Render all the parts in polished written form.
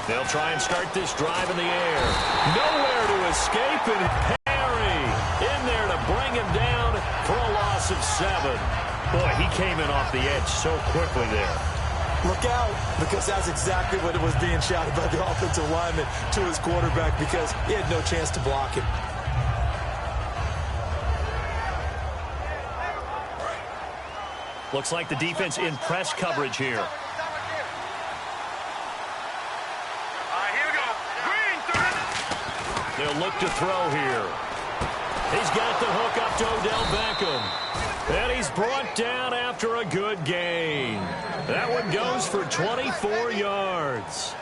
They'll try and start this drive in the air. Nowhere to escape, and Perry in there to bring him down for a loss of 7. Boy, he came in off the edge so quickly there. Look out, because that's exactly what it was being shouted by the offensive lineman to his quarterback, because he had no chance to block him. Looks like the defense in press coverage here. They'll look to throw here. He's got the hook up to Odell Beckham. And he's brought down after a good gain. That one goes for 24 yards.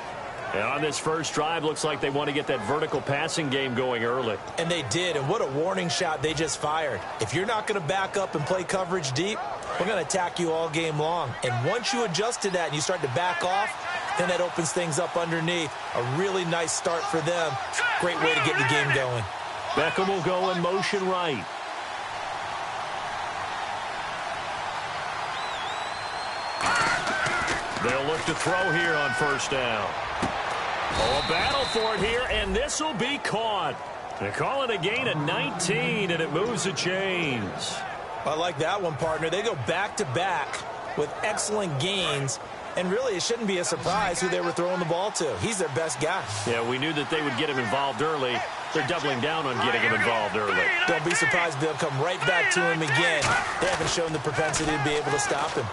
And on this first drive, looks like they want to get that vertical passing game going early. And they did, and what a warning shot they just fired. If you're not going to back up and play coverage deep, we're going to attack you all game long. And once you adjust to that and you start to back off, then that opens things up underneath. A really nice start for them. Great way to get the game going. Beckham will go in motion right. They'll look to throw here on first down. Oh, a battle for it here, and this will be caught. They call it a gain of 19, and it moves the chains. I like that one, partner. They go back-to-back with excellent gains, and really it shouldn't be a surprise who they were throwing the ball to. He's their best guy. Yeah, we knew that they would get him involved early. They're doubling down on getting him involved early. Don't be surprised if they'll come right back to him again. They haven't shown the propensity to be able to stop him.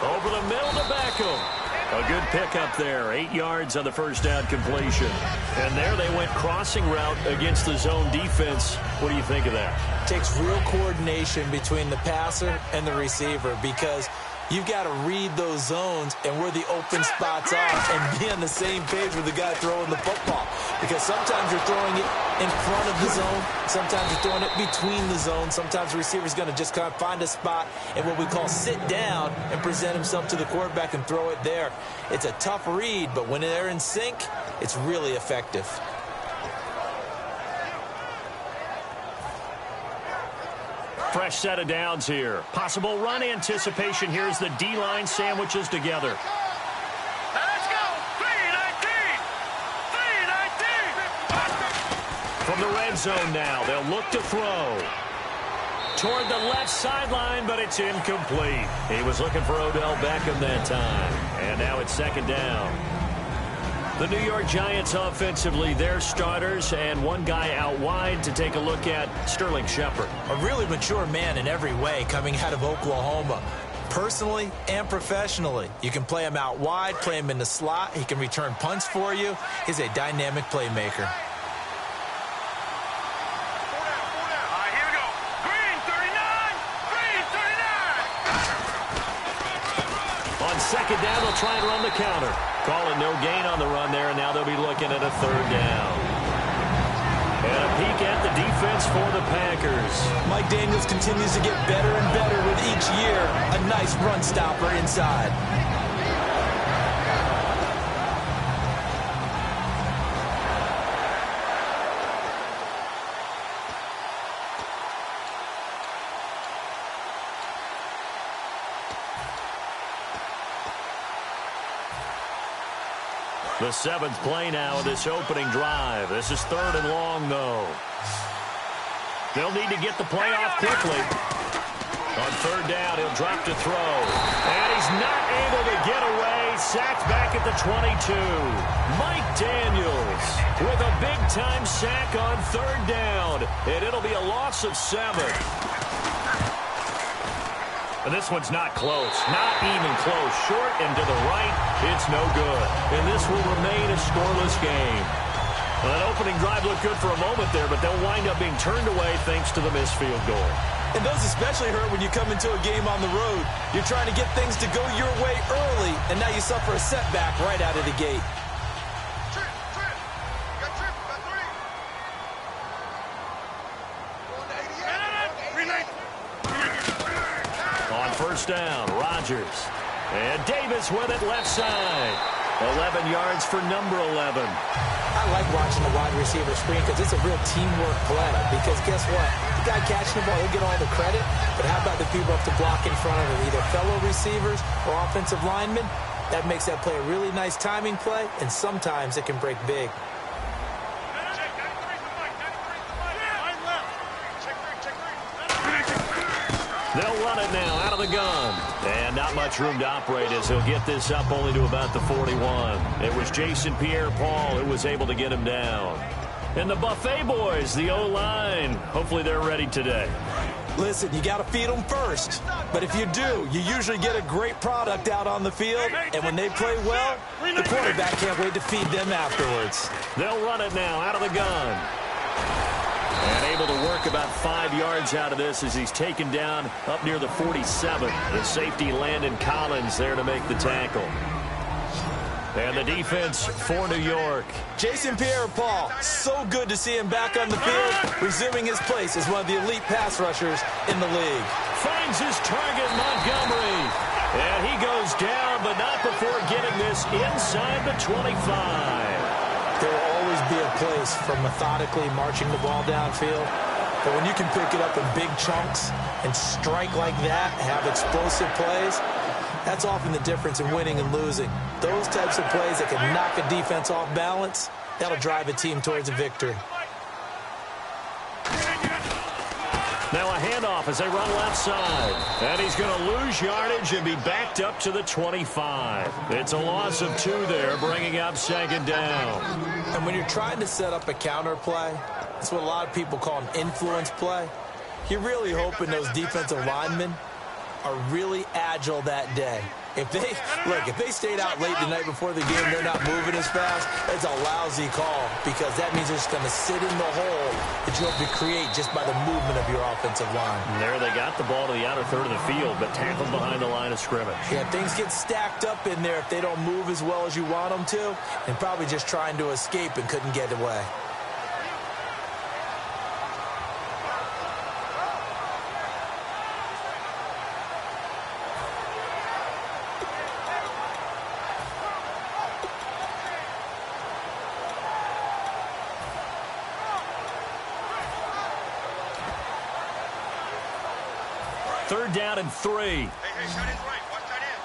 Over the middle to Beckham. A good pickup there. 8 yards on the first down completion. And there they went crossing route against the zone defense. What do you think of that? Takes real coordination between the passer and the receiver, because you've got to read those zones and where the open spots are and be on the same page with the guy throwing the football. Because sometimes you're throwing it in front of the zone. Sometimes you're throwing it between the zones. Sometimes the receiver's going to just kind of find a spot and what we call sit down and present himself to the quarterback and throw it there. It's a tough read, but when they're in sync, it's really effective. Fresh set of downs here. Possible run anticipation here as the D-line sandwiches together. Let's go. 3-19. From the red zone now, they'll look to throw. Toward the left sideline, but it's incomplete. He was looking for Odell Beckham that time. And now it's second down. The New York Giants offensively, their starters, and one guy out wide to take a look at, Sterling Shepard. A really mature man in every way coming out of Oklahoma. Personally and professionally. You can play him out wide, play him in the slot. He can return punts for you. He's a dynamic playmaker. Second down, they'll try and run the counter. Calling no gain on the run there, and now they'll be looking at a third down. And a peek at the defense for the Packers. Mike Daniels continues to get better and better with each year. A nice run stopper inside. The 7th play now of this opening drive. This is third and long, though. They'll need to get the play off quickly. On third down, he'll drop to throw. And he's not able to get away. Sacked back at the 22. Mike Daniels with a big-time sack on third down. And it'll be a loss of 7. And this one's not close. Not even close. Short and to the right, it's no good. And this will remain a scoreless game. Well, that opening drive looked good for a moment there, but they'll wind up being turned away thanks to the missed field goal. And those especially hurt when you come into a game on the road. You're trying to get things to go your way early, and now you suffer a setback right out of the gate. First down, Rodgers. And Davis with it left side. 11 yards for number 11. I like watching the wide receiver screen because it's a real teamwork play. Because guess what? The guy catching the ball, he'll get all the credit. But how about the people up to block in front of him, either fellow receivers or offensive linemen? That makes that play a really nice timing play, and sometimes it can break big. They'll run it now out of the gun. And not much room to operate as he'll get this up only to about the 41. It was Jason Pierre-Paul who was able to get him down. And the Buffet boys, the O-line, hopefully they're ready today. Listen, you got to feed them first. But if you do, you usually get a great product out on the field. And when they play well, the quarterback can't wait to feed them afterwards. They'll run it now out of the gun. And able to work about 5 yards out of this as he's taken down up near the 47. The safety Landon Collins there to make the tackle. And the defense for New York. Jason Pierre-Paul, so good to see him back on the field, resuming his place as one of the elite pass rushers in the league. Finds his target, Montgomery. And he goes down, but not before getting this inside the 25. There will always be a place for methodically marching the ball downfield. But when you can pick it up in big chunks and strike like that, have explosive plays, that's often the difference in winning and losing. Those types of plays that can knock a defense off balance, that'll drive a team towards a victory. Now a handoff as they run left side. And he's going to lose yardage and be backed up to the 25. It's a loss of 2 there, bringing up second down. And when you're trying to set up a counter play, that's what a lot of people call an influence play. You're really hoping those defensive linemen are really agile that day. If they stayed out late the night before the game, they're not moving as fast, it's a lousy call because that means they're just going to sit in the hole that you hope to create just by the movement of your offensive line. And there they got the ball to the outer third of the field, but tackled behind the line of scrimmage. Yeah, things get stacked up in there if they don't move as well as you want them to, and probably just trying to escape and couldn't get away. Third down and 3. Hey, shut his right. Watch that end.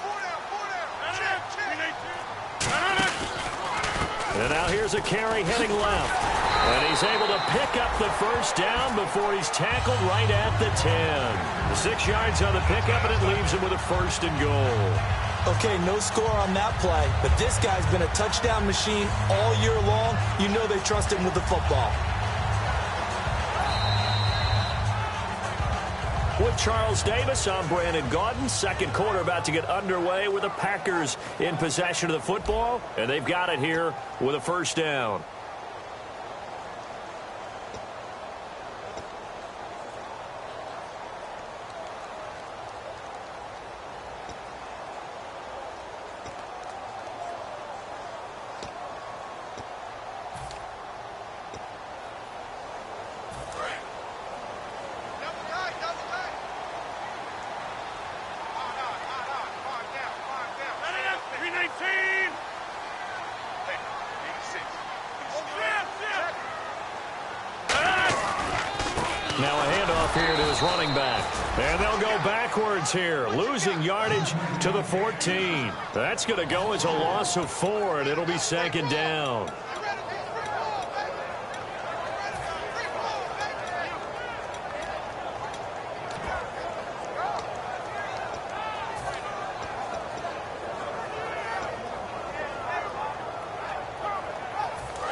4 down. And now here's a carry heading left. And he's able to pick up the first down before he's tackled right at the 10. 6 yards on the pickup, and it leaves him with a 1st and goal. Okay, no score on that play, but this guy's been a touchdown machine all year long. You know they trust him with the football. With Charles Davis, I'm Brandon Gaudin. Second quarter about to get underway with the Packers in possession of the football, and they've got it here with a 1st down. Now a handoff here to his running back. And they'll go backwards here, losing yardage to the 14. That's going to go as a loss of 4, and it'll be second down.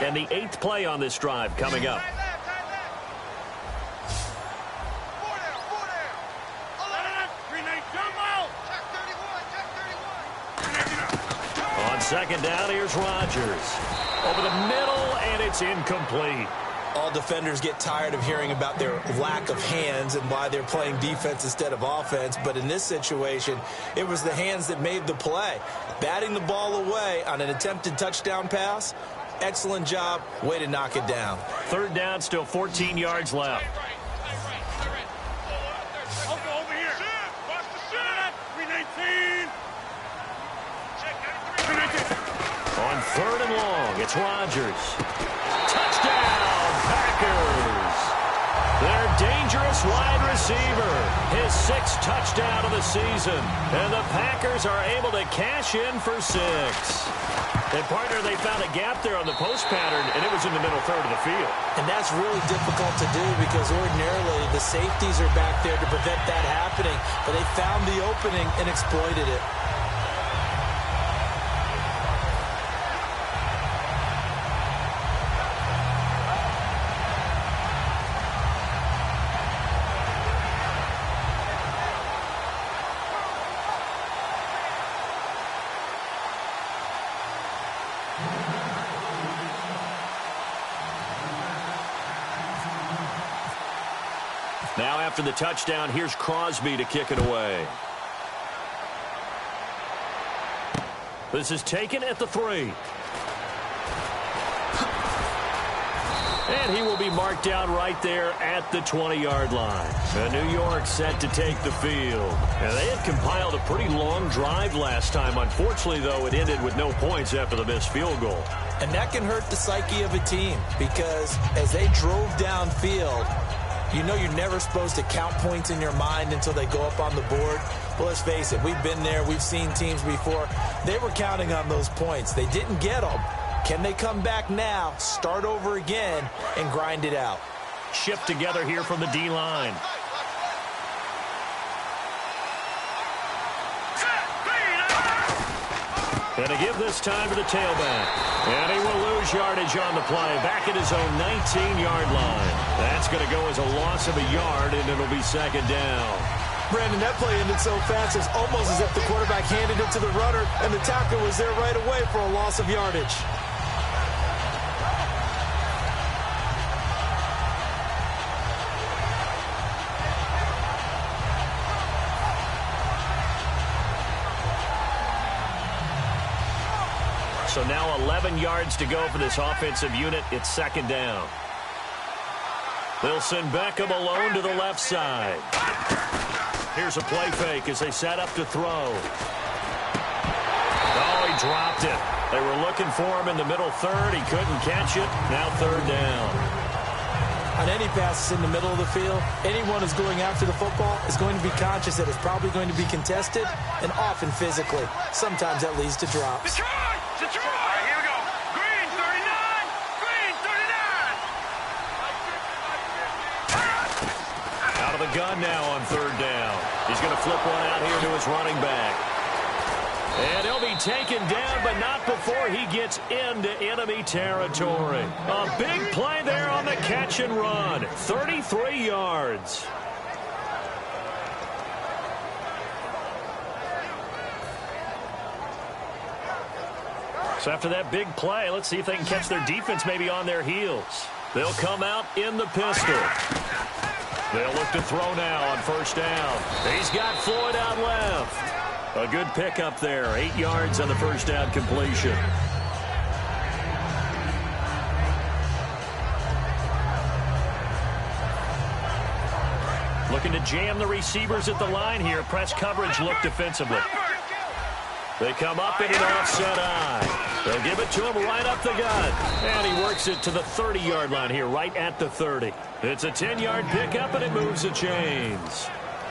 And the 8th play on this drive coming up. On second down, here's Rodgers. Over the middle, and it's incomplete. All defenders get tired of hearing about their lack of hands and why they're playing defense instead of offense. But in this situation, it was the hands that made the play. Batting the ball away on an attempted touchdown pass, excellent job. Way to knock it down. Third down, still 14 yards left. Over here. Watch the shot. 319. On third and long, it's Rodgers. Touchdown, Packers. They're dangerous This wide receiver, his 6th touchdown of the season. And the Packers are able to cash in for 6. And, partner, they found a gap there on the post pattern, and it was in the middle third of the field. And that's really difficult to do because ordinarily the safeties are back there to prevent that happening. But they found the opening and exploited it. Now after the touchdown, here's Crosby to kick it away. This is taken at the 3. And he will be marked down right there at the 20-yard line. And New York set to take the field. And they had compiled a pretty long drive last time. Unfortunately, though, it ended with no points after the missed field goal. And that can hurt the psyche of a team because as they drove downfield, you know you're never supposed to count points in your mind until they go up on the board. Well, let's face it, we've been there. We've seen teams before. They were counting on those points. They didn't get them. Can they come back now, start over again, and grind it out? Shift together here from the D-line. And to give this time to the tailback. And he will lose yardage on the play. Back at his own 19-yard line. That's going to go as a loss of a yard, and it'll be 2nd down. Brandon, that play ended so fast, it's almost as if the quarterback handed it to the runner, and the tackler was there right away for a loss of yardage. So now 11 yards to go for this offensive unit. It's 2nd down. They'll send Beckham alone to the left side. Here's a play fake as they set up to throw. Oh, he dropped it. They were looking for him in the middle third. He couldn't catch it. Now 3rd down. On any passes in the middle of the field, anyone who's going after the football is going to be conscious that it's probably going to be contested and often physically. Sometimes that leads to drops. Detroit! Detroit! All right, here we go. Green 39! Green 39! Out of the gun now on 3rd down. He's going to flip one out here to his running back. And he'll be taken down, but not before he gets into enemy territory. A big play there on the catch and run. 33 yards. So after that big play, let's see if they can catch their defense maybe on their heels. They'll come out in the pistol. They'll look to throw now on 1st down. He's got Floyd out left. A good pickup there. 8 yards on the 1st down completion. Looking to jam the receivers at the line here. Press coverage look defensively. They come up in an offset eye. They'll give it to him right up the gut. And he works it to the 30-yard line here, right at the 30. It's a 10-yard pickup, and it moves the chains.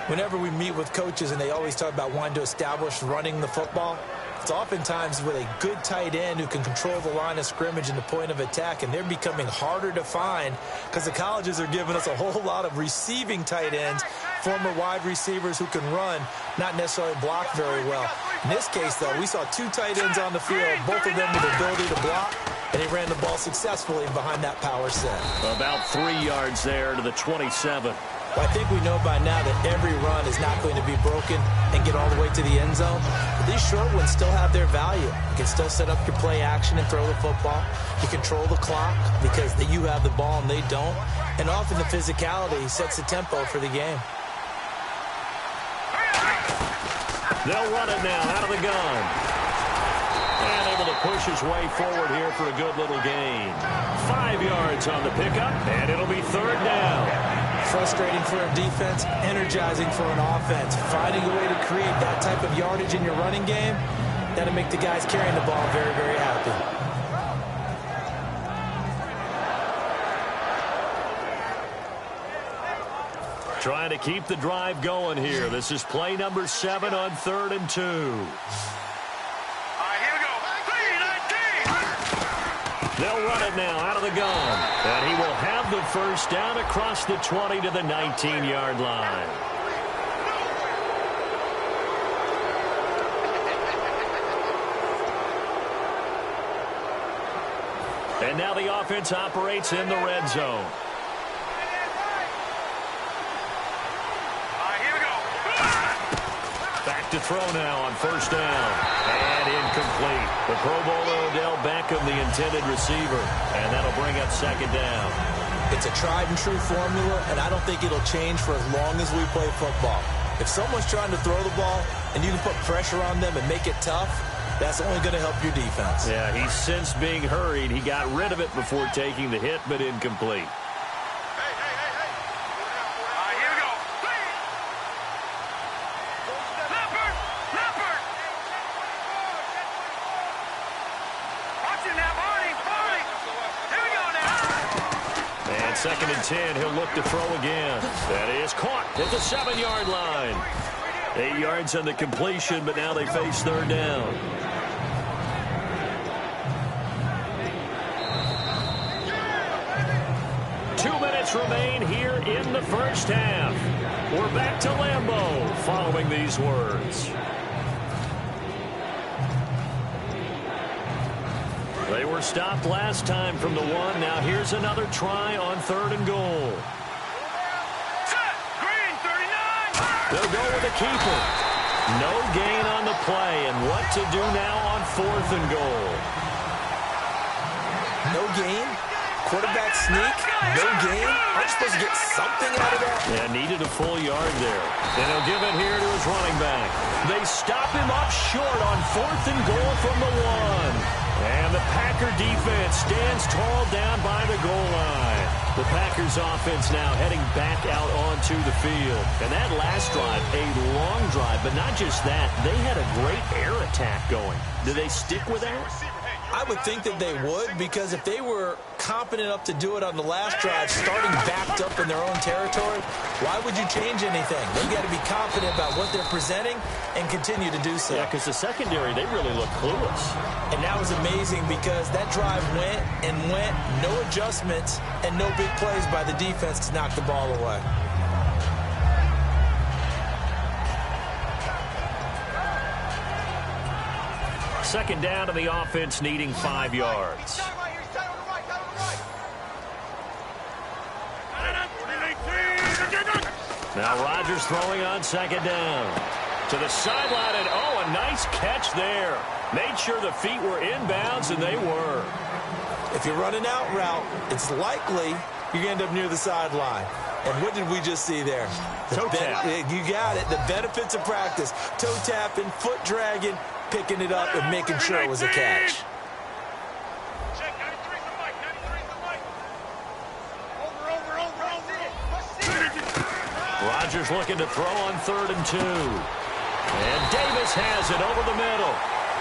Whenever we meet with coaches and they always talk about wanting to establish running the football, it's oftentimes with a good tight end who can control the line of scrimmage and the point of attack, and they're becoming harder to find because the colleges are giving us a whole lot of receiving tight ends, former wide receivers who can run, not necessarily block very well. In this case, though, we saw 2 tight ends on the field, both of them with the ability to block, and he ran the ball successfully behind that power set. About 3 yards there to the 27. Well, I think we know by now that every run is not going to be broken and get all the way to the end zone. But these short ones still have their value. You can still set up your play action and throw the football. You control the clock because you have the ball and they don't. And often the physicality sets the tempo for the game. They'll run it now out of the gun. And able to push his way forward here for a good little gain. 5 yards on the pickup, and it'll be 3rd down. Frustrating for a defense, energizing for an offense. Finding a way to create that type of yardage in your running game, that'll make the guys carrying the ball very, very happy. Trying to keep the drive going here. This is play number 7 on 3rd and 2. All right, here we go. 3-19. They'll run it now out of the gun. And he will have the first down across the 20 to the 19-yard line. And now the offense operates in the red zone. Back to throw now on first down. And incomplete. The Pro Bowler Odell Beckham, the intended receiver. And that'll bring up second down. It's a tried and true formula, and I don't think it'll change for as long as we play football. If someone's trying to throw the ball and you can put pressure on them and make it tough, that's only going to help your defense. Yeah, he's since being hurried. He got rid of it before taking the hit, but incomplete. Second and 10, he'll look to throw again. That is caught at the 7-yard line. 8 yards on the completion, but now they face third down. Two minutes remain here in the first half. We're back to Lambeau following these words. They were stopped last time from the 1. Now here's another try on 3rd and goal. Green, 39. They'll go with a keeper. No gain on the play. And what to do now on 4th and goal? No gain? Quarterback sneak? No gain? Aren't you supposed to get something out of that? Yeah, needed a full yard there. And he'll give it here to his running back. They stop him up short on 4th and goal from the 1. And the Packer defense stands tall down by the goal line. The Packers offense now heading back out onto the field. And that last drive, a long drive, but not just that. They had a great air attack going. Do they stick with that? I would think that they would, because if they were confident enough to do it on the last drive, starting backed up in their own territory, why would you change anything? They've got to be confident about what they're presenting and continue to do so. Yeah, because the secondary, they really look clueless. And that was amazing because that drive went and went, no adjustments and no big plays by the defense to knock the ball away. Second down to the offense, needing 5 yards. Now Rodgers throwing on second down. To the sideline, and oh, a nice catch there. Made sure the feet were inbounds, and they were. If you're running out route, it's likely you're going to end up near the sideline. And what did we just see there? Toe tap. You got it. The benefits of practice. Toe tapping, foot dragging, picking it up, and making sure it was a catch. Rodgers looking to throw on 3rd and 2. And Davis has it over the middle.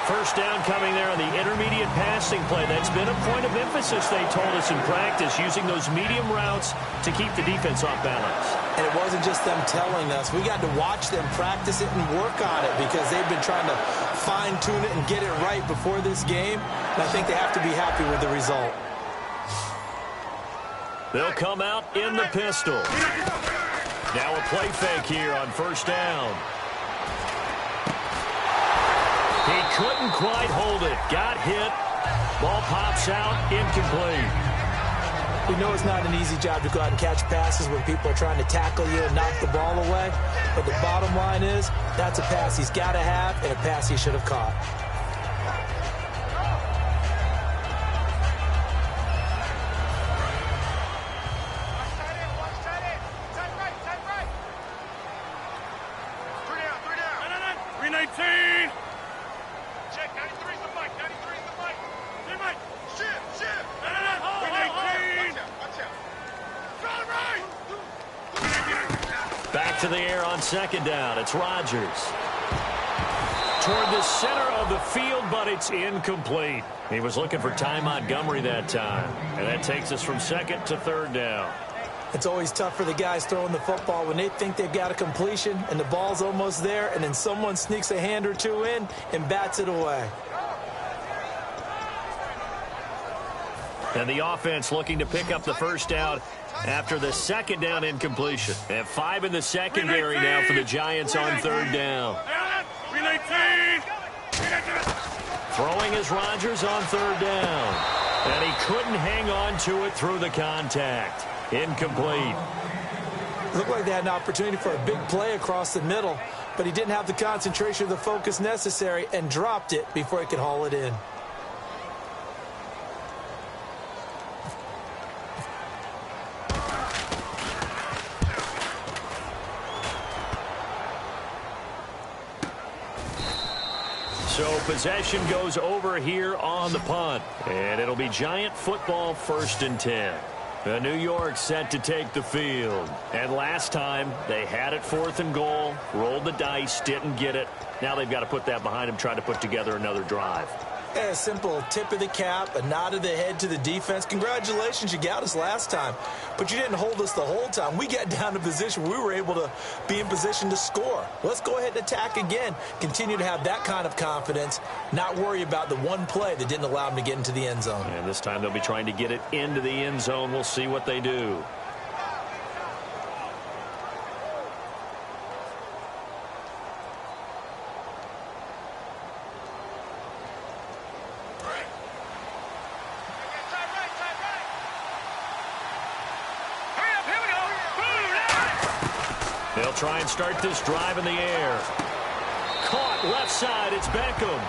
First down coming there on the intermediate passing play. That's been a point of emphasis, they told us in practice, using those medium routes to keep the defense off balance. And it wasn't just them telling us. We got to watch them practice it and work on it because they've been trying to fine-tune it and get it right before this game. And I think they have to be happy with the result. They'll come out in the pistol. Now a play fake here on first down. He couldn't quite hold it. Got hit. Ball pops out. Incomplete. We know it's not an easy job to go out and catch passes when people are trying to tackle you and knock the ball away. But the bottom line is that's a pass he's got to have and a pass he should have caught. To the air on second down. It's Rodgers. Toward the center of the field, but it's incomplete. He was looking for Ty Montgomery that time. And that takes us from second to third down. It's always tough for the guys throwing the football when they think they've got a completion and the ball's almost there, and then someone sneaks a hand or two in and bats it away. And the offense looking to pick up the first down after the second down incompletion. And 5 in the secondary now for the Giants on third down. Throwing is Rodgers on third down. And he couldn't hang on to it through the contact. Incomplete. Looked like they had an opportunity for a big play across the middle, but he didn't have the concentration or the focus necessary and dropped it before he could haul it in. So possession goes over here on the punt. And it'll be Giant football, 1st and 10. New York set to take the field. And last time, they had it 4th and goal, rolled the dice, didn't get it. Now they've got to put that behind them, try to put together another drive. A simple tip of the cap, a nod of the head to the defense. Congratulations, you got us last time. But you didn't hold us the whole time. We got down to position. We were able to be in position to score. Let's go ahead and attack again. Continue to have that kind of confidence, not worry about the one play that didn't allow them to get into the end zone. And this time they'll be trying to get it into the end zone. We'll see what they do. They'll try and start this drive in the air. Caught left side. It's Beckham.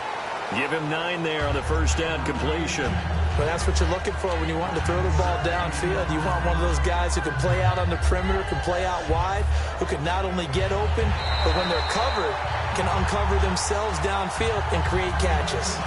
Give him 9 there on the first down completion. Well, that's what you're looking for when you want to throw the ball downfield. You want one of those guys who can play out on the perimeter, can play out wide, who can not only get open, but when they're covered, can uncover themselves downfield and create catches.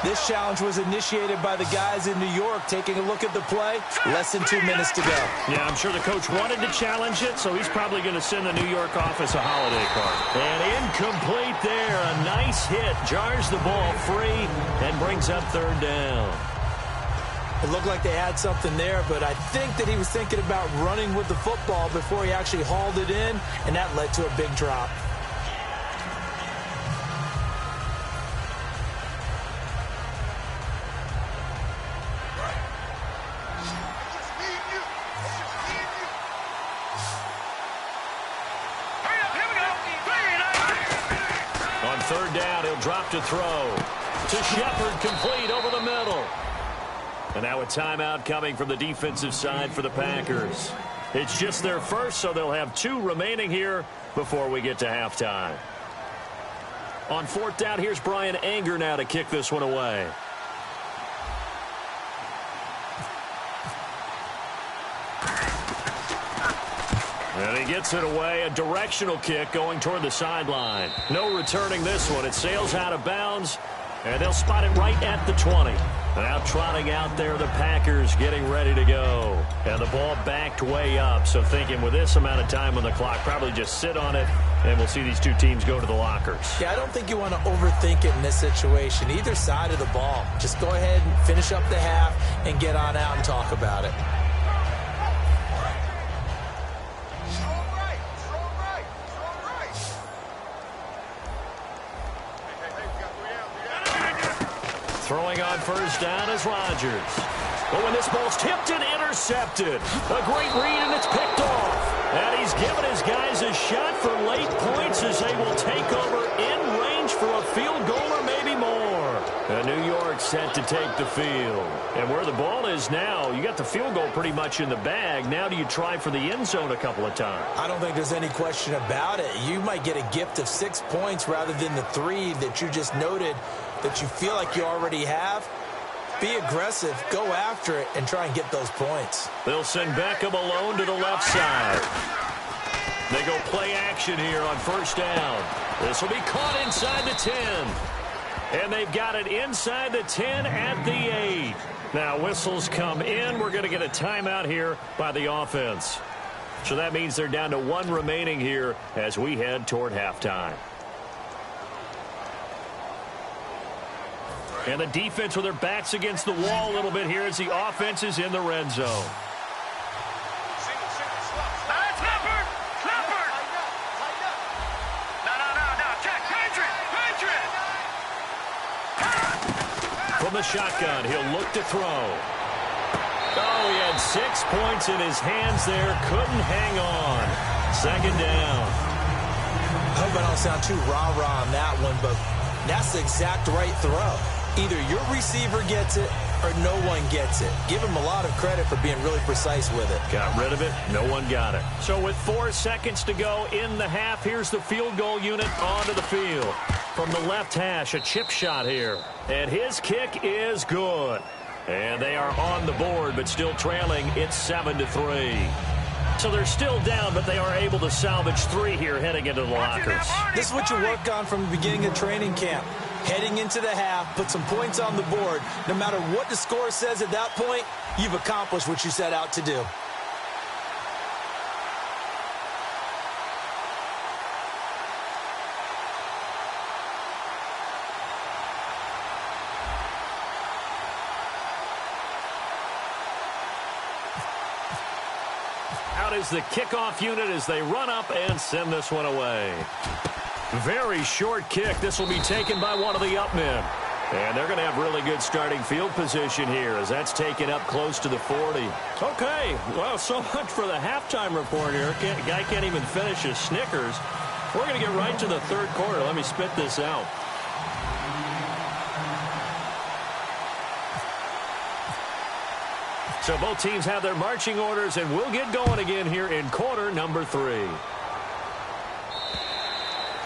This challenge was initiated by the guys in New York. Taking a look at the play, less than 2 minutes to go. Yeah, I'm sure the coach wanted to challenge it, so he's probably going to send the New York office a holiday card. And incomplete there. A nice hit. Jars the ball free and brings up third down. It looked like they had something there, but I think that he was thinking about running with the football before he actually hauled it in, and that led to a big drop. Third down, he'll drop to throw. To Shepard, complete over the middle. And now a timeout coming from the defensive side for the Packers. It's just their first, so they'll have 2 remaining here before we get to halftime. On 4th down, here's Brian Anger now to kick this one away. And he gets it away, a directional kick going toward the sideline. No returning this one. It sails out of bounds, and they'll spot it right at the 20. Now trotting out there, the Packers getting ready to go. And the ball backed way up, so thinking with this amount of time on the clock, probably just sit on it, and we'll see these 2 teams go to the lockers. Yeah, I don't think you want to overthink it in this situation, either side of the ball. Just go ahead and finish up the half and get on out and talk about it. Throwing on first down is Rodgers. But when this ball's tipped and intercepted, a great read, and it's picked off. And he's given his guys a shot for late points as they will take over in range for a field goal or maybe more. And New York set to take the field. And where the ball is now, you got the field goal pretty much in the bag. Now do you try for the end zone a couple of times? I don't think there's any question about it. You might get a gift of 6 points rather than the 3 that you just noted that you feel like you already have. Be aggressive, go after it, and try and get those points. They'll send Beckham alone to the left side. They go play action here on first down. This will be caught inside the 10. And they've got it inside the 10 at the 8. Now whistles come in. We're going to get a timeout here by the offense. So that means they're down to 1 remaining here as we head toward halftime. And the defense with their backs against the wall a little bit here as the offense is in the red zone. From the shotgun, he'll look to throw. Oh, he had 6 points in his hands there. Couldn't hang on. Second down. I hope I don't sound too rah-rah on that one, but that's the exact right throw. Either your receiver gets it or no one gets it. Give him a lot of credit for being really precise with it. Got rid of it. No one got it. So with 4 seconds to go in the half, here's the field goal unit onto the field. From the left hash, a chip shot here. And his kick is good. And they are on the board, but still trailing. It's 7-3. So they're still down, but they are able to salvage 3 here heading into the lockers. This is what you work on from the beginning of training camp. Heading into the half, put some points on the board. No matter what the score says at that point, you've accomplished what you set out to do. Out is the kickoff unit as they run up and send this one away. Very short kick. This will be taken by one of the up men. And they're going to have really good starting field position here as that's taken up close to the 40. Okay, well, so much for the halftime report here. Guy can't even finish his Snickers. We're going to get right to the third quarter. Let me spit this out. So both teams have their marching orders, and we'll get going again here in quarter number 3.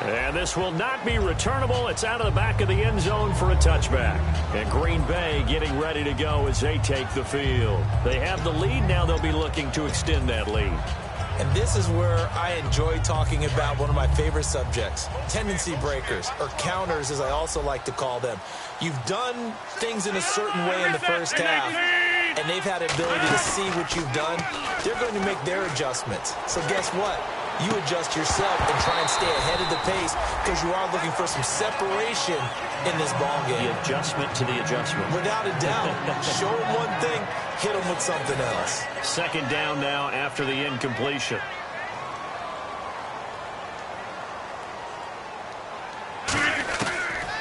And this will not be returnable. It's out of the back of the end zone for a touchback. And Green Bay getting ready to go as they take the field. They have the lead. Now they'll be looking to extend that lead. And this is where I enjoy talking about one of my favorite subjects, tendency breakers, or counters as I also like to call them. You've done things in a certain way in the first half, and they've had the ability to see what you've done. They're going to make their adjustments. So guess what? You adjust yourself and try and stay ahead of the pace because you are looking for some separation in this ball game. The adjustment to the adjustment. Without a doubt. Show them one thing, hit them with something else. Second down now after the incompletion.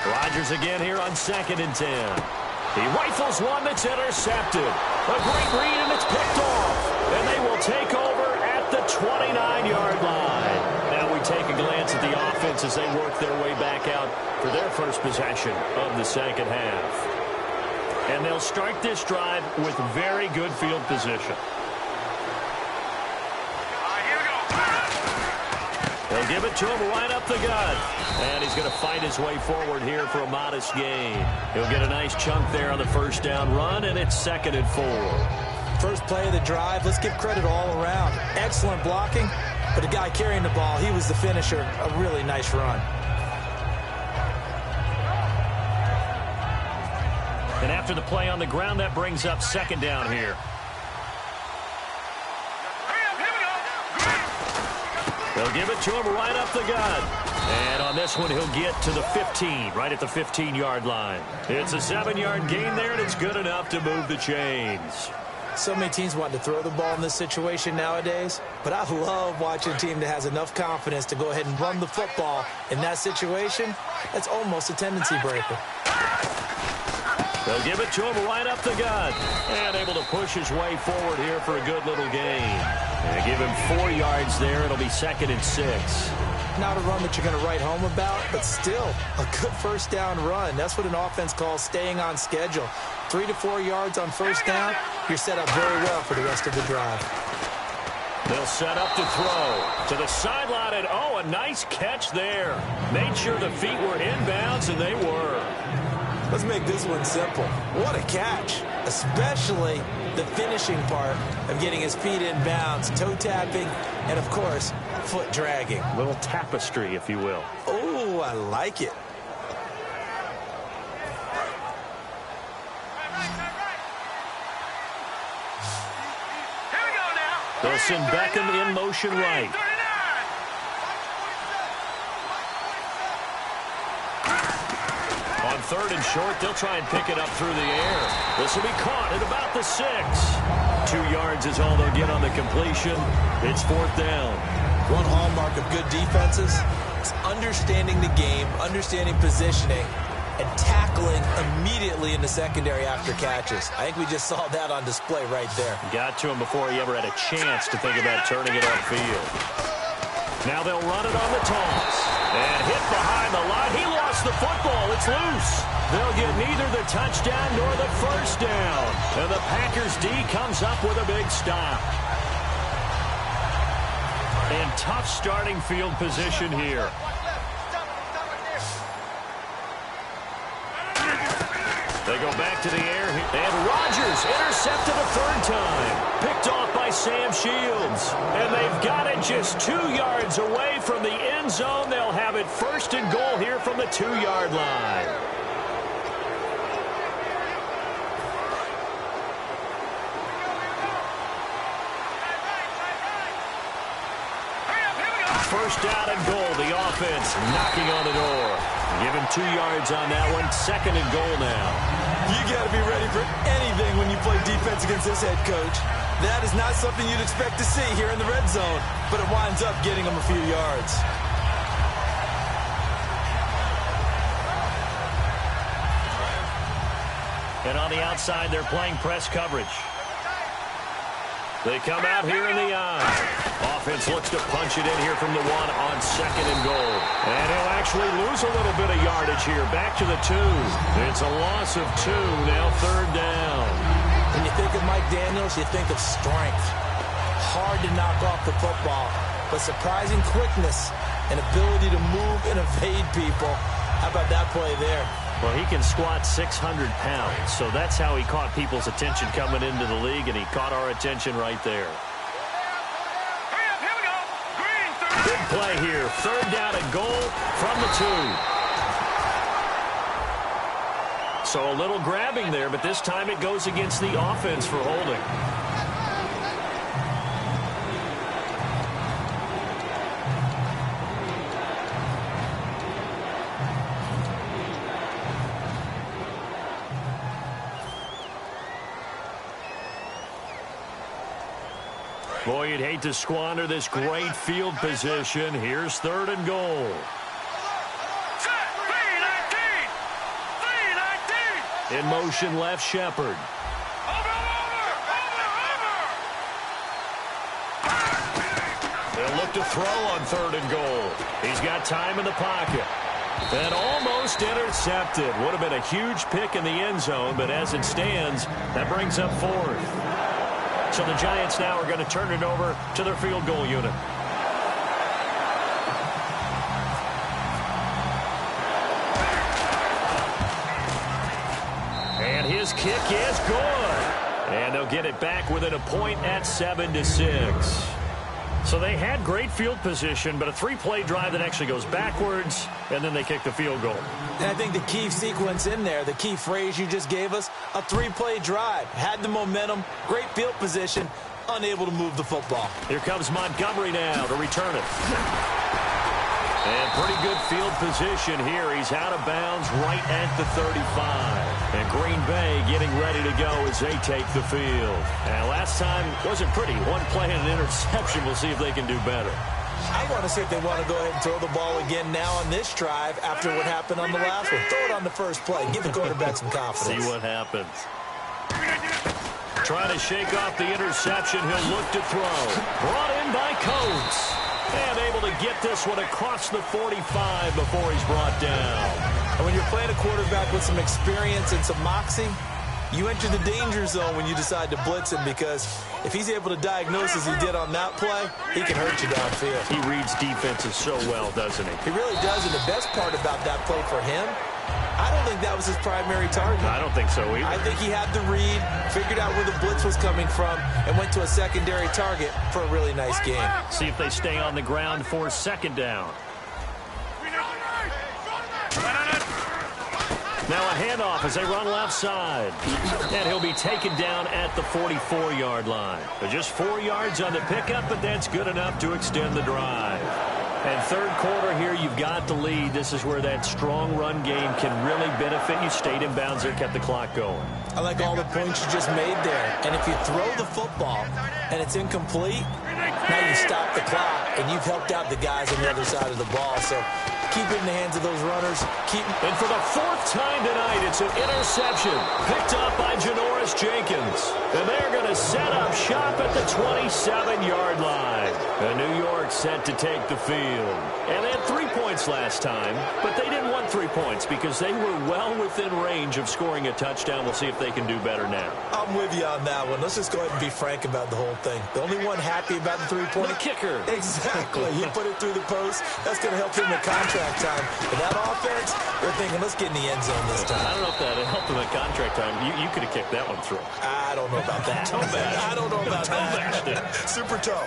Rodgers again here on 2nd and 10. He rifles one that's intercepted. A great read, and it's picked off. And they will take over at the 29-yard line. Now we take a glance at the offense as they work their way back out for their first possession of the second half. And they'll start this drive with very good field position. They'll give it to him right up the gut. And he's going to fight his way forward here for a modest gain. He'll get a nice chunk there on the first down run, and it's 2nd and 4. First play of the drive, let's give credit all around. Excellent blocking, but the guy carrying the ball, he was the finisher. A really nice run. And after the play on the ground, that brings up 2nd down here. They'll give it to him right up the gut. And on this one, he'll get to the 15, right at the 15-yard line. It's a 7-yard gain there, and it's good enough to move the chains. So many teams want to throw the ball in this situation nowadays, but I love watching a team that has enough confidence to go ahead and run the football in that situation. That's almost a tendency breaker. They'll give it to him right up the gut. And able to push his way forward here for a good little gain. And give him 4 yards there. It'll be 2nd and 6. Not a run that you're going to write home about, but still a good first down run. That's what an offense calls staying on schedule. 3 to 4 yards on first down, you're set up very well for the rest of the drive. They'll set up to throw to the sideline, and oh, a nice catch there. Made sure the feet were inbounds, and they were. Let's make this one simple. What a catch, especially the finishing part of getting his feet in bounds, toe tapping, and, of course, foot dragging. A little tapestry, if you will. Oh, I like it. They'll send Beckham in motion right. On 3rd and short. They'll try and pick it up through the air. This will be caught at about the 6. 2 yards is all they'll get on the completion. It's 4th down. One hallmark of good defenses is understanding the game, understanding positioning, and tackling immediately in the secondary after catches. I think we just saw that on display right there. Got to him before he ever had a chance to think about turning it upfield. Now they'll run it on the toss. And hit behind the line. He lost the football. It's loose. They'll get neither the touchdown nor the 1st down. And the Packers D comes up with a big stop. And tough starting field position here. They go back to the air, and Rodgers intercepted a 3rd time. Picked off by Sam Shields. And they've got it just 2 yards away from the end zone. They'll have it 1st and goal here from the 2-yard line. First down and goal. The offense knocking on the door. Give him 2 yards on that one. 2nd and goal now. You got to be ready for anything when you play defense against this head coach. That is not something you'd expect to see here in the red zone, but it winds up getting him a few yards. And on the outside, they're playing press coverage. They come out here in the eye. Offense looks to punch it in here from the 1 on 2nd and goal. And he'll actually lose a little bit of yardage here. Back to the 2. It's a loss of 2. Now 3rd down. When you think of Mike Daniels, you think of strength. Hard to knock off the football, but surprising quickness and ability to move and evade people. How about that play there? Well, he can squat 600 pounds, so that's how he caught people's attention coming into the league, and he caught our attention right there. Here we go. Green, 3rd. Big play here. 3rd down and goal from the 2. So a little grabbing there, but this time it goes against the offense for holding. Boy, you'd hate to squander this great field position. Here's 3rd and goal. In motion, left Shepard. They'll look to throw on 3rd and goal. He's got time in the pocket. And almost intercepted. Would have been a huge pick in the end zone, but as it stands, that brings up 4th. So the Giants now are going to turn it over to their field goal unit. And his kick is good. And they'll get it back within a point at 7-6. So they had great field position, but a 3-play drive that actually goes backwards, and then they kick the field goal. And I think the key sequence in there, the key phrase you just gave us, a 3-play drive. Had the momentum, great field position, unable to move the football. Here comes Montgomery now to return it. And pretty good field position here. He's out of bounds right at the 35. And Green Bay getting ready to go as they take the field. And last time wasn't pretty. 1 play and an interception. We'll see if they can do better. I want to see if they want to go ahead and throw the ball again now on this drive after what happened on the last one. Throw it on the first play. Give the quarterback some confidence. See what happens. Trying to shake off the interception. He'll look to throw. Brought in by Coates. And able to get this one across the 45 before he's brought down. And when you're playing a quarterback with some experience and some moxie, you enter the danger zone when you decide to blitz him, because if he's able to diagnose as he did on that play, he can hurt you downfield. He reads defenses so well, doesn't he? He really does, and the best part about that play for him, I don't think that was his primary target. I don't think so either. I think he had the read, figured out where the blitz was coming from, and went to a secondary target for a really nice game. See if they stay on the ground for 2nd down. Now a handoff as they run left side. And he'll be taken down at the 44-yard line. Just 4 yards on the pickup, but that's good enough to extend the drive. And third quarter here, you've got the lead. This is where that strong run game can really benefit you. Stayed in bounds there, kept the clock going. I like all the points you just made there. And if you throw the football and it's incomplete, now you stop the clock, and you've helped out the guys on the other side of the ball. So keep it in the hands of those runners. And for the fourth time tonight, it's an interception picked up by Janoris Jenkins. And they're going to set up shop at the 27-yard line. And New York set to take the field. And they had 3 points last time, but they didn't want 3 points because they were well within range of scoring a touchdown. We'll see if they can do better now. I'm with you on that one. Let's just go ahead and be frank about the whole thing. The only one happy about the three-point the kicker. Exactly. You put it through the post. That's going to help him in contract time. But that offense, they're thinking, let's get in the end zone this time. I don't know if that helped him in contract time. You could have kicked that one through. I don't know about that. I don't know about that. Super toe.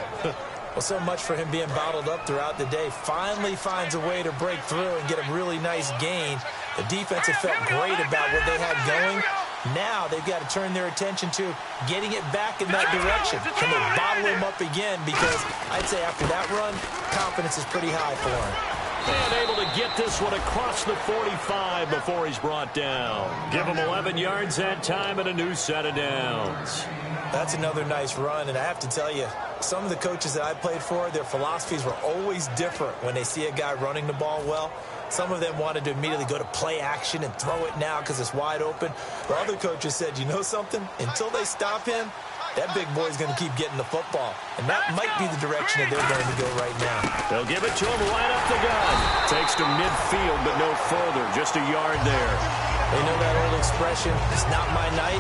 Well, so much for him being bottled up throughout the day. Finally finds a way to break through and get a really nice gain. The defense had felt great about what they had going. Now they've got to turn their attention to getting it back in that direction. Can they bottle him up again? Because I'd say after that run, confidence is pretty high for him. And able to get this one across the 45 before he's brought down. Give him 11 yards that time and a new set of downs. That's another nice run, and I have to tell you, some of the coaches that I played for, their philosophies were always different when they see a guy running the ball well. Some of them wanted to immediately go to play action and throw it now because it's wide open. But other coaches said, you know something? Until they stop him, that big boy's going to keep getting the football. And that might be the direction that they're going to go right now. They'll give it to him right up the gun. Takes to midfield, but no further. Just a yard there. They know that old expression, it's not my night.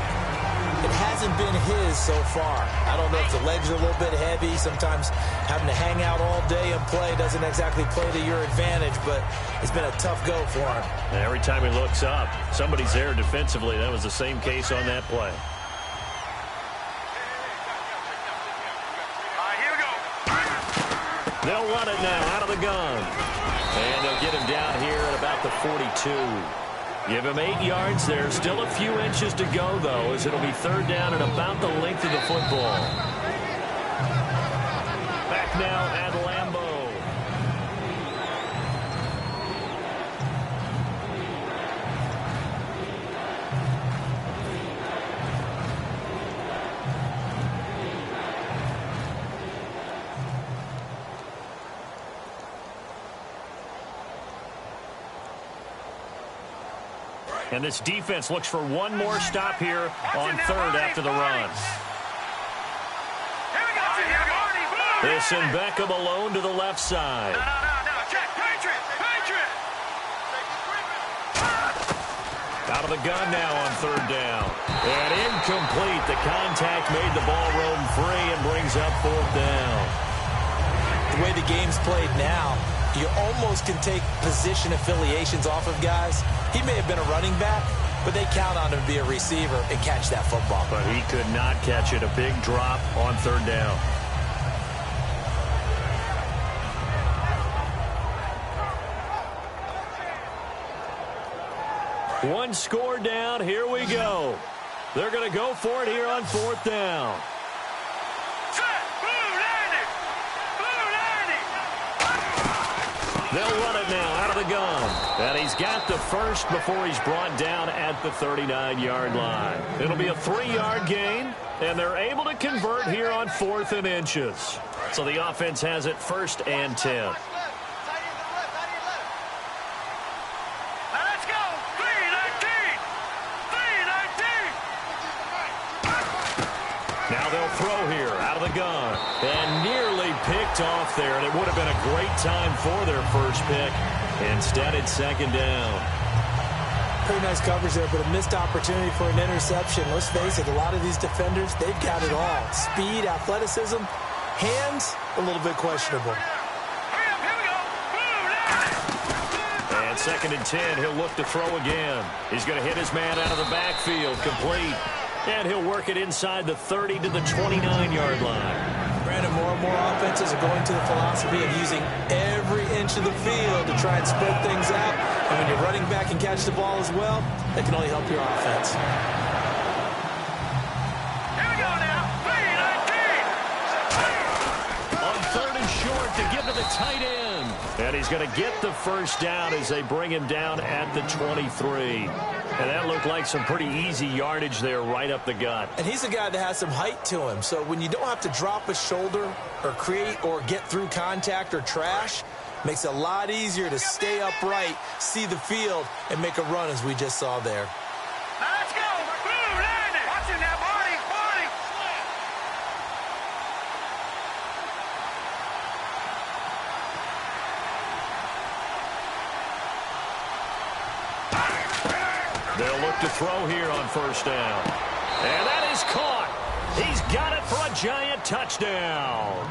It hasn't been his so far. I don't know if the legs are a little bit heavy. Sometimes having to hang out all day and play doesn't exactly play to your advantage, but it's been a tough go for him. And every time he looks up, somebody's there defensively. That was the same case on that play. Here we go. They'll run it now out of the gun. And they'll get him down here at about the 42. Give him 8 yards there. Still a few inches to go, though, as it'll be third down and about the length of the football. Back now at Lambeau. And this defense looks for one more stop here on third after the run. This and Beckham alone to the left side. Out of the gun now on third down. And incomplete. The contact made the ball roam free and brings up fourth down. The way the game's played now, you almost can take position affiliations off of guys. He may have been a running back, but they count on him to be a receiver and catch that football. But he could not catch it. A big drop on third down. One score down. Here we go. They're going to go for it here on fourth down. They'll run it now out of the gun. And he's got the first before he's brought down at the 39-yard line. It'll be a 3-yard gain, and they're able to convert here on 4th and inches. So the offense has it 1st and 10. Let's go. 3-19. Now they'll throw here out of the gun. And nearly picked off there, and it would have been a great time for their first pick. Instead, it's second down. Pretty nice coverage there, but a missed opportunity for an interception. Let's face it, a lot of these defenders, they've got it all. Speed, athleticism, hands, a little bit questionable. And 2nd and 10, he'll look to throw again. He's going to hit his man out of the backfield, complete. And he'll work it inside the 30 to the 29-yard line. Brandon, more and more offenses are going to the philosophy of using every inch of the field to try and spread things out. And when you're running back and catch the ball as well, that can only help your offense. Here we go now. 3-19. On 3rd and short to give to the tight end. And he's going to get the first down as they bring him down at the 23. And that looked like some pretty easy yardage there right up the gut. And he's a guy that has some height to him. So when you don't have to drop a shoulder or create or get through contact or trash, makes it a lot easier to stay upright, see the field, and make a run as we just saw there. Now let's go. Blue, line it. Watching that body. They'll look to throw here on first down. And that is caught. He's got it for a giant touchdown.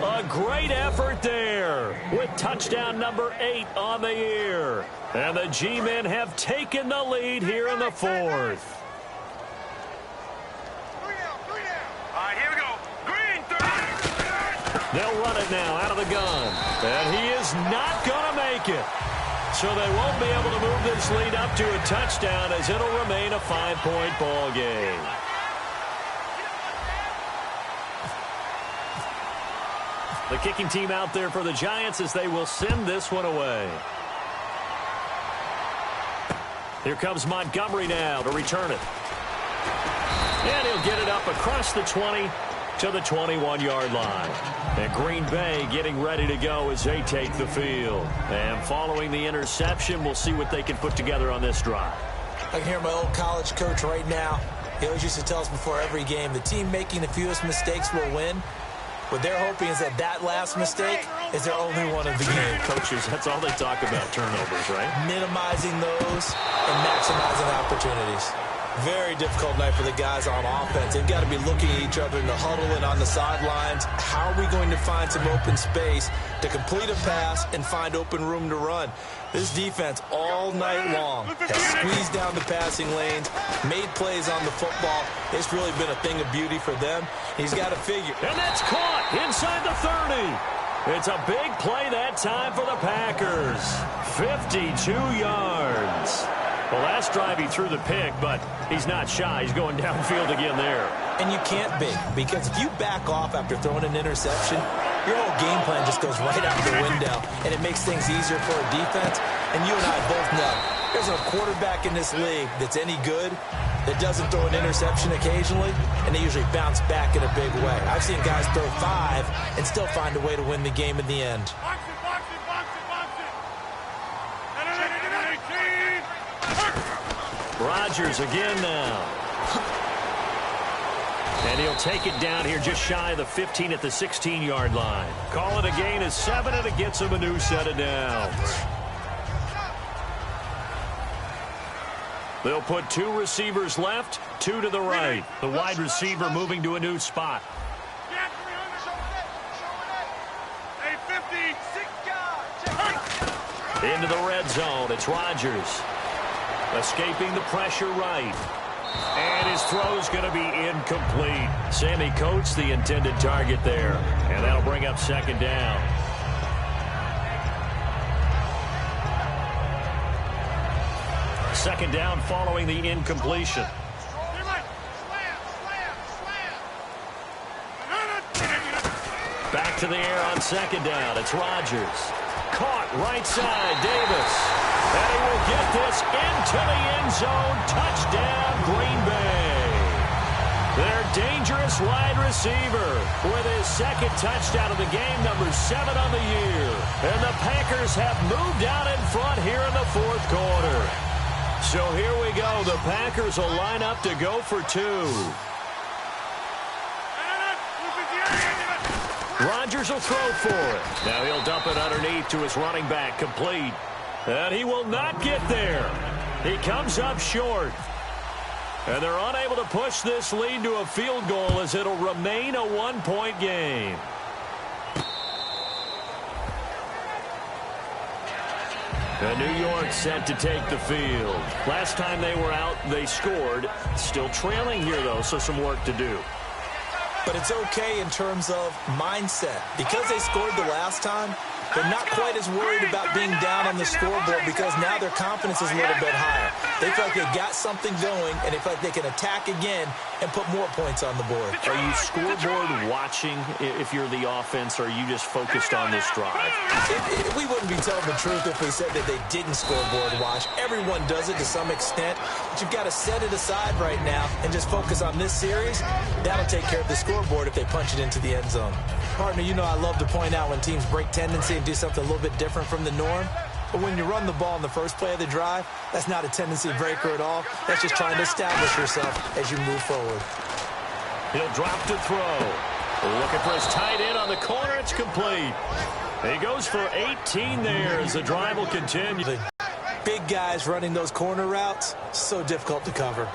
A great effort there with touchdown number 8 on the year. And the G-men have taken the lead here in the 4th. 3 down. All right, here we go. Green, 30. They'll run it now out of the gun. And he is not going to make it. So they won't be able to move this lead up to a touchdown as it'll remain a 5-point ball game. The kicking team out there for the Giants as they will send this one away. Here comes Montgomery now to return it. And he'll get it up across the 20 to the 21-yard line. And Green Bay getting ready to go as they take the field. And following the interception, we'll see what they can put together on this drive. I can hear my old college coach right now. He always used to tell us before every game, the team making the fewest mistakes will win. What they're hoping is that last mistake is their only one of the game. Coaches, that's all they talk about, turnovers, right? Minimizing those and maximizing opportunities. Very difficult night for the guys on offense. They've got to be looking at each other in the huddle and on the sidelines. How are we going to find some open space to complete a pass and find open room to run? This defense all night long has squeezed down the passing lanes, made plays on the football. It's really been a thing of beauty for them. He's got to figure. And that's caught inside the 30. It's a big play that time for the Packers. 52 yards. The last drive he threw the pick, but he's not shy. He's going downfield again there. And you can't be, because if you back off after throwing an interception, your whole game plan just goes right out the window, and it makes things easier for a defense. And you and I both know there's no quarterback in this league that's any good that doesn't throw an interception occasionally, and they usually bounce back in a big way. I've seen guys throw 5 and still find a way to win the game in the end. Box it. Rodgers again now. And he'll take it down here just shy of the 15 at the 16-yard line. Call it a gain of 7, and it gets him a new set of downs. They'll put 2 receivers left, 2 to the right. The wide receiver moving to a new spot. Into the red zone. It's Rodgers. Escaping the pressure right. And his throw's going to be incomplete. Sammy Coates, the intended target there. And that'll bring up second down. Second down following the incompletion. Back to the air on second down. It's Rodgers. Caught right side, Davis. And he will get this into the end zone. Touchdown, Green Bay. Their dangerous wide receiver with his second touchdown of the game, number 7 on the year. And the Packers have moved out in front here in the 4th quarter. So here we go. The Packers will line up to go for 2. Rodgers will throw for it. Now he'll dump it underneath to his running back, complete. And he will not get there. He comes up short. And they're unable to push this lead to a field goal as it'll remain a 1-point game. And New York set to take the field. Last time they were out, they scored. Still trailing here, though, so some work to do. But it's okay in terms of mindset. Because they scored the last time, they're not quite as worried about being down on the scoreboard because now their confidence is a little bit higher. They feel like they got something going, and they feel like they can attack again and put more points on the board. Are you scoreboard watching if you're the offense, or are you just focused on this drive? We wouldn't be telling the truth if we said that they didn't scoreboard watch. Everyone does it to some extent, but you've got to set it aside right now and just focus on this series. That'll take care of the scoreboard if they punch it into the end zone. Partner, you know I love to point out when teams break tendency and do something a little bit different from the norm. But when you run the ball in the first play of the drive, that's not a tendency breaker at all. That's just trying to establish yourself as you move forward. He'll drop to throw. Looking for his tight end on the corner. It's complete. He goes for 18 there as the drive will continue. The big guys running those corner routes, so difficult to cover.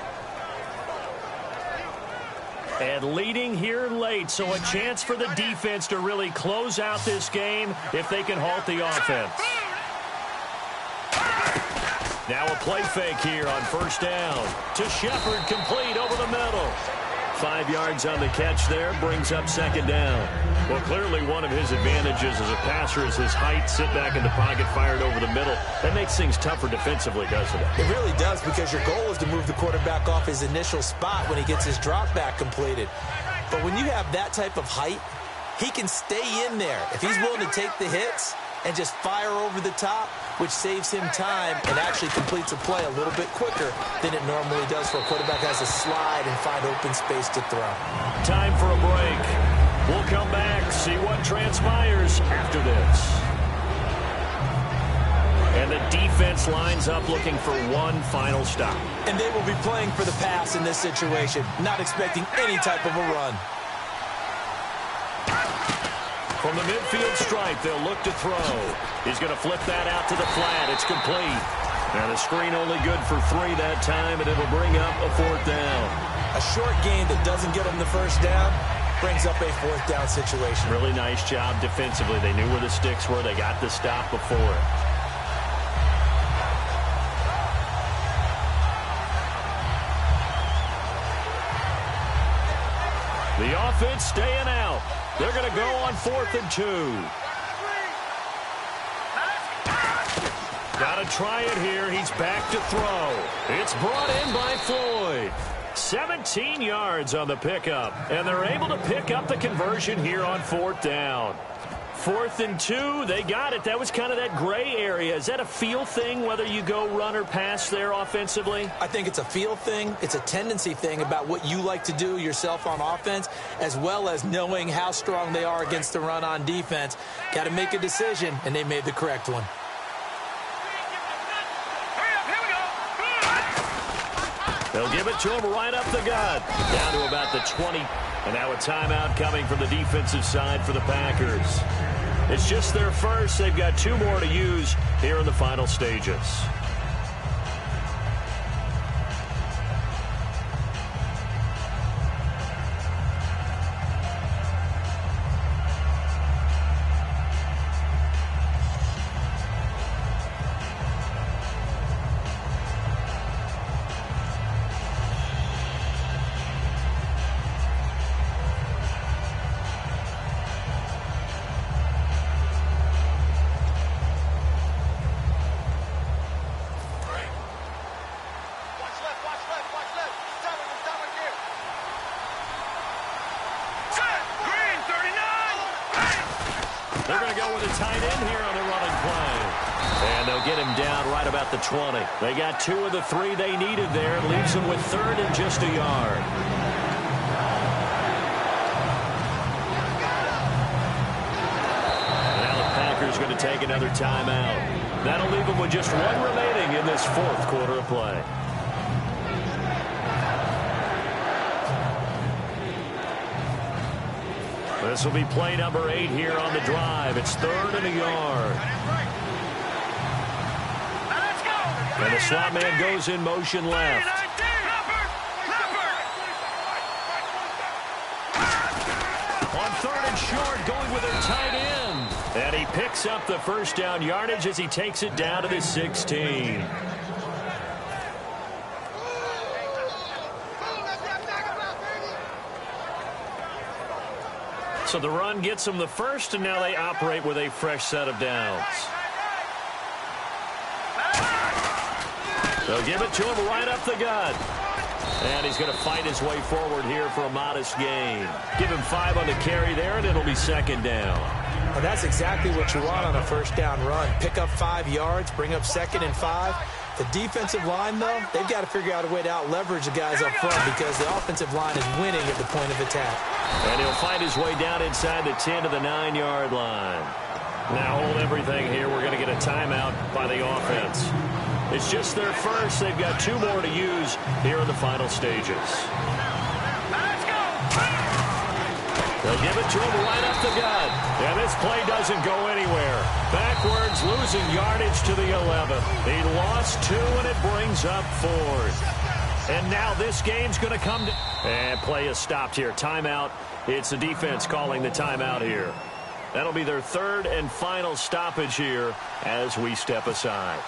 And leading here late, so a chance for the defense to really close out this game if they can halt the offense. Now a play fake here on first down. To Shepard, complete over the middle. 5 yards on the catch there, brings up second down. Well, clearly one of his advantages as a passer is his height. Sit back in the pocket, fired over the middle. That makes things tougher defensively, doesn't it? It really does, because your goal is to move the quarterback off his initial spot when he gets his drop back completed. But when you have that type of height, he can stay in there. If he's willing to take the hits and just fire over the top, which saves him time and actually completes a play a little bit quicker than it normally does for a quarterback has to slide and find open space to throw. Time for a break. We'll come back, see what transpires after this. And the defense lines up looking for one final stop. And they will be playing for the pass in this situation, not expecting any type of a run. From the midfield stripe, they'll look to throw. He's going to flip that out to the flat. It's complete. And a screen only good for 3 that time, and it'll bring up a 4th down. A short gain that doesn't get them the first down brings up a 4th down situation. Really nice job defensively. They knew where the sticks were. They got the stop before it. The offense staying out. They're going to go on 4th and 2. Got to try it here. He's back to throw. It's brought in by Floyd. 17 yards on the pickup, and they're able to pick up the conversion here on 4th down. 4th and 2, they got it. That was kind of that gray area. Is that a feel thing, whether you go run or pass there offensively? I think it's a feel thing. It's a tendency thing about what you like to do yourself on offense, as well as knowing how strong they are against the run on defense. Got to make a decision, and they made the correct one. They'll give it to him right up the gut. Down to about the 20. And now a timeout coming from the defensive side for the Packers. It's just their first. They've got 2 more to use here in the final stages. They're going to go with a tight end here on the running play. And they'll get him down right about the 20. They got 2 of the 3 they needed there. Leaves them with 3rd and just a yard. Now the Packers going to take another timeout. That'll leave them with just 1 remaining in this 4th quarter of play. This will be play number 8 here on the drive. It's 3rd and a yard. And the slot man goes in motion left. On 3rd and short, going with their tight end. And he picks up the first down yardage as he takes it down to the 16. So the run gets them the first, and now they operate with a fresh set of downs. They'll give it to him right up the gut. And he's going to fight his way forward here for a modest gain. Give him 5 on the carry there, and it'll be second down. Well, that's exactly what you want on a first down run. Pick up 5 yards, bring up 2nd and 5. The defensive line, though, they've got to figure out a way to out-leverage the guys up front because the offensive line is winning at the point of attack. And he'll fight his way down inside the 10 to the 9-yard line. Now hold everything here. We're going to get a timeout by the offense. It's just their first. They've got 2 more to use here in the final stages. Let's go. They'll give it to him right up the gut. And this play doesn't go anywhere. Backwards, losing yardage to the 11. He lost 2, and it brings up 4th. And now this game's going to come to... And play is stopped here. Timeout. It's the defense calling the timeout here. That'll be their 3rd and final stoppage here as we step aside.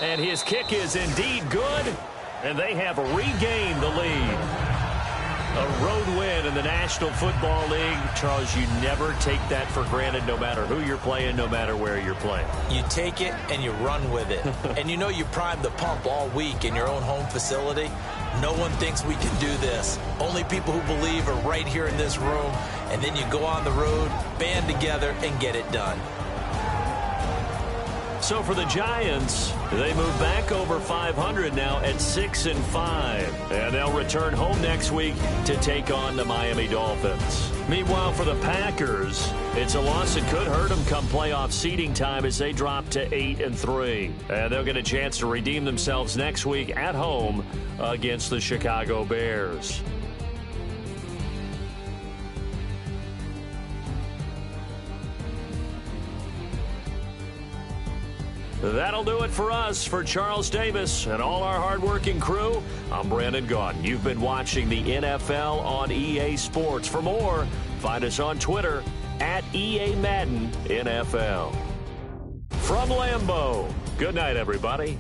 And his kick is indeed good, and they have regained the lead. A road win in the National Football League. Charles, you never take that for granted no matter who you're playing, no matter where you're playing. You take it and you run with it. And you know you primed the pump all week in your own home facility. No one thinks we can do this. Only people who believe are right here in this room. And then you go on the road, band together, and get it done. So for the Giants, they move back over 500 now at 6-5. And they'll return home next week to take on the Miami Dolphins. Meanwhile, for the Packers, it's a loss that could hurt them come playoff seeding time as they drop to 8-3. And they'll get a chance to redeem themselves next week at home against the Chicago Bears. That'll do it for us. For Charles Davis and all our hardworking crew, I'm Brandon Gaudin. You've been watching the NFL on EA Sports. For more, find us on Twitter at EA Madden NFL. From Lambeau, good night, everybody.